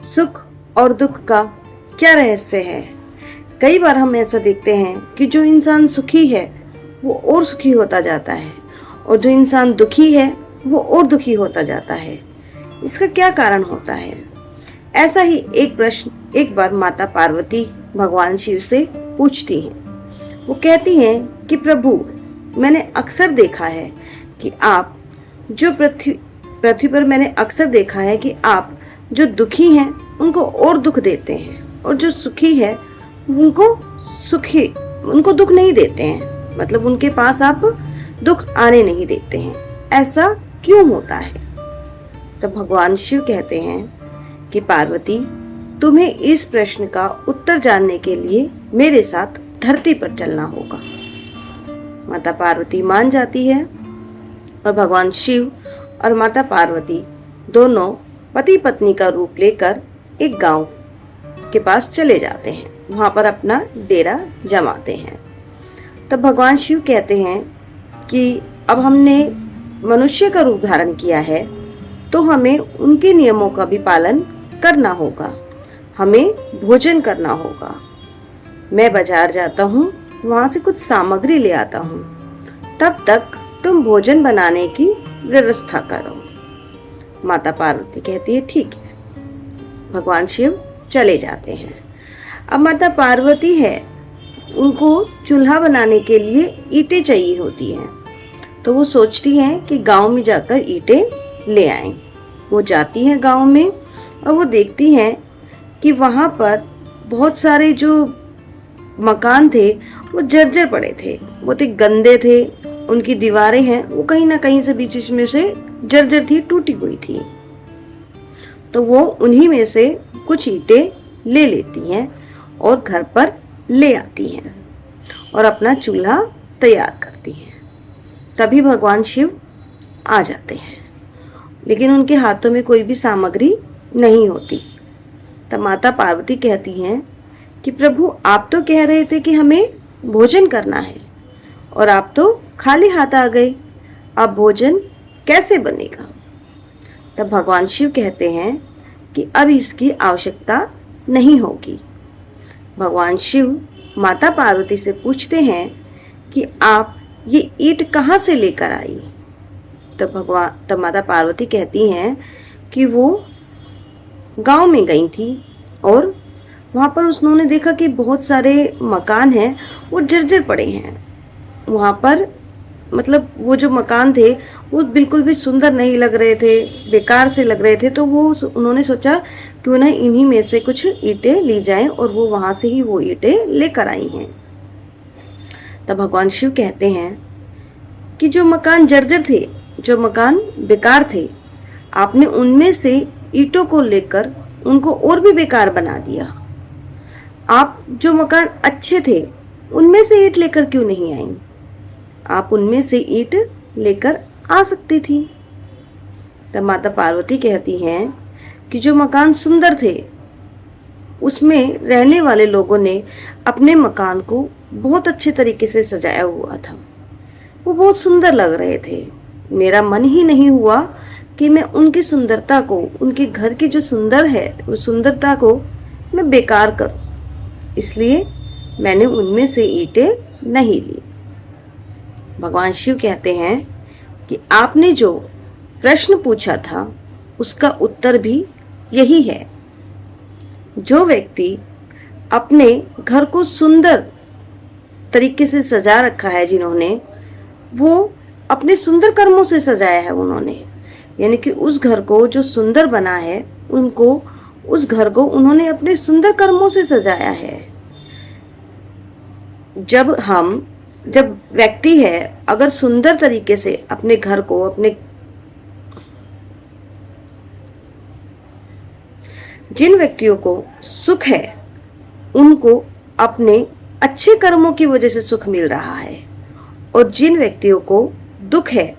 सुख और दुख का क्या रहस्य है। कई बार हम ऐसा देखते हैं कि जो इंसान सुखी है वो और सुखी होता जाता है और जो इंसान दुखी है वो और दुखी होता जाता है। इसका क्या कारण होता है? ऐसा ही एक प्रश्न एक बार माता पार्वती भगवान शिव से पूछती हैं। वो कहती हैं कि प्रभु, मैंने अक्सर देखा है कि आप जो पृथ्वी पर मैंने अक्सर देखा है कि आप जो दुखी हैं उनको और दुख देते हैं और जो सुखी है उनको दुख नहीं देते हैं। मतलब उनके पास आप दुख आने नहीं देते हैं। ऐसा क्यों होता है? तो भगवान शिव कहते हैं कि पार्वती, तुम्हें इस प्रश्न का उत्तर जानने के लिए मेरे साथ धरती पर चलना होगा। माता पार्वती मान जाती है और भगवान शिव और माता पार्वती दोनों पति पत्नी का रूप लेकर एक गांव के पास चले जाते हैं। वहां पर अपना डेरा जमाते हैं। तब भगवान शिव कहते हैं कि अब हमने मनुष्य का रूप धारण किया है तो हमें उनके नियमों का भी पालन करना होगा। हमें भोजन करना होगा। मैं बाजार जाता हूँ, वहां से कुछ सामग्री ले आता हूँ। तब तक तुम भोजन बनाने की व्यवस्था करो। माता पार्वती कहती है ठीक है। भगवान शिव चले जाते हैं। अब माता पार्वती है, उनको चूल्हा बनाने के लिए ईंटें चाहिए होती हैं। तो वो सोचती हैं कि गांव में जाकर ईंटें ले आएं। वो जाती हैं गांव में और वो देखती हैं कि वहां पर बहुत सारे जो मकान थे वो जर्जर पड़े थे, बहुत ही गंदे थे। उनकी दीवारें हैं वो कहीं ना कहीं से बीच में से जर्जर थी, टूटी हुई थी। तो वो उन्हीं में से कुछ ईंटें ले लेती हैं और घर पर ले आती हैं और अपना चूल्हा तैयार करती हैं। तभी भगवान शिव आ जाते हैं, लेकिन उनके हाथों में कोई भी सामग्री नहीं होती। तब माता पार्वती कहती हैं कि प्रभु, आप तो कह रहे थे कि हमें भोजन करना है और आप तो खाली हाथ आ गए। अब भोजन कैसे बनेगा? तब भगवान शिव कहते हैं कि अब इसकी आवश्यकता नहीं होगी। भगवान शिव माता पार्वती से पूछते हैं कि आप ये ईंट कहाँ से लेकर आई? तब माता पार्वती कहती हैं कि वो गांव में गई थी और वहाँ पर उन्होंने देखा कि बहुत सारे मकान हैं वो जर्जर पड़े हैं। वहाँ पर मतलब वो जो मकान थे वो बिल्कुल भी सुंदर नहीं लग रहे थे, बेकार से लग रहे थे। तो उन्होंने सोचा क्यों ना इन्हीं में से कुछ ईंटें ली जाएं और वो वहाँ से ही वो ईंटें लेकर आई हैं। तब भगवान शिव कहते हैं कि जो मकान जर्जर थे, जो मकान बेकार थे, आपने उनमें से ईंटों को लेकर उनको और भी बेकार बना दिया। आप जो मकान अच्छे थे उनमें से ईंट लेकर क्यों नहीं आई? आप उनमें से ईंट लेकर आ सकती थी। तब माता पार्वती कहती हैं कि जो मकान सुंदर थे उसमें रहने वाले लोगों ने अपने मकान को बहुत अच्छे तरीके से सजाया हुआ था। वो बहुत सुंदर लग रहे थे। मेरा मन ही नहीं हुआ कि मैं उनकी सुंदरता को, उनके घर की जो सुंदर है उस सुंदरता को मैं बेकार करूं। इसलिए मैंने उनमें से ईंटें नहीं ली। भगवान शिव कहते हैं कि आपने जो प्रश्न पूछा था उसका उत्तर भी यही है। जो व्यक्ति अपने घर को सुंदर तरीके से सजा रखा है, जिन्होंने, वो अपने सुंदर कर्मों से सजाया है उन्होंने, यानी कि उस घर को जो सुंदर बना है उस घर को उन्होंने अपने सुंदर कर्मों से सजाया है। जब व्यक्ति है अगर सुंदर तरीके से अपने घर को जिन व्यक्तियों को सुख है उनको अपने अच्छे कर्मों की वजह से सुख मिल रहा है और जिन व्यक्तियों को दुख है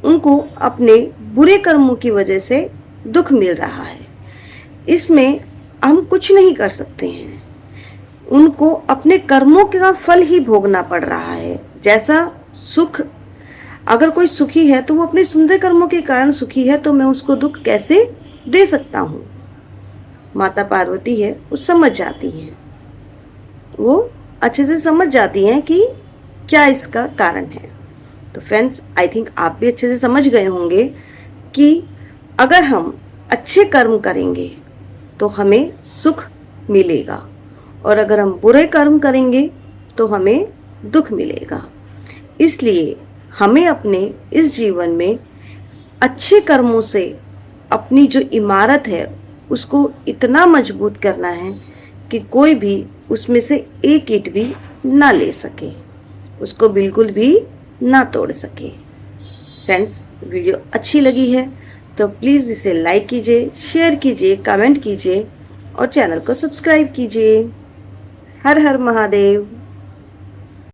उनको अपने बुरे कर्मों की वजह से दुख मिल रहा है। इसमें हम कुछ नहीं कर सकते हैं। उनको अपने कर्मों का फल ही भोगना पड़ रहा है। जैसा सुख, अगर कोई सुखी है तो वो अपने सुंदर कर्मों के कारण सुखी है, तो मैं उसको दुख कैसे दे सकता हूँ? माता पार्वती है वो समझ जाती हैं, वो अच्छे से समझ जाती हैं कि क्या इसका कारण है। तो फ्रेंड्स, आई थिंक आप भी अच्छे से समझ गए होंगे कि अगर हम अच्छे कर्म करेंगे तो हमें सुख मिलेगा, और अगर हम बुरे कर्म करेंगे तो हमें दुख मिलेगा। इसलिए हमें अपने इस जीवन में अच्छे कर्मों से अपनी जो इमारत है उसको इतना मजबूत करना है कि कोई भी उसमें से एक ईंट भी ना ले सके, उसको बिल्कुल भी ना तोड़ सके। फ्रेंड्स, वीडियो अच्छी लगी है तो प्लीज़ इसे लाइक कीजिए, शेयर कीजिए, कमेंट कीजिए और चैनल को सब्सक्राइब कीजिए। हर हर महादेव।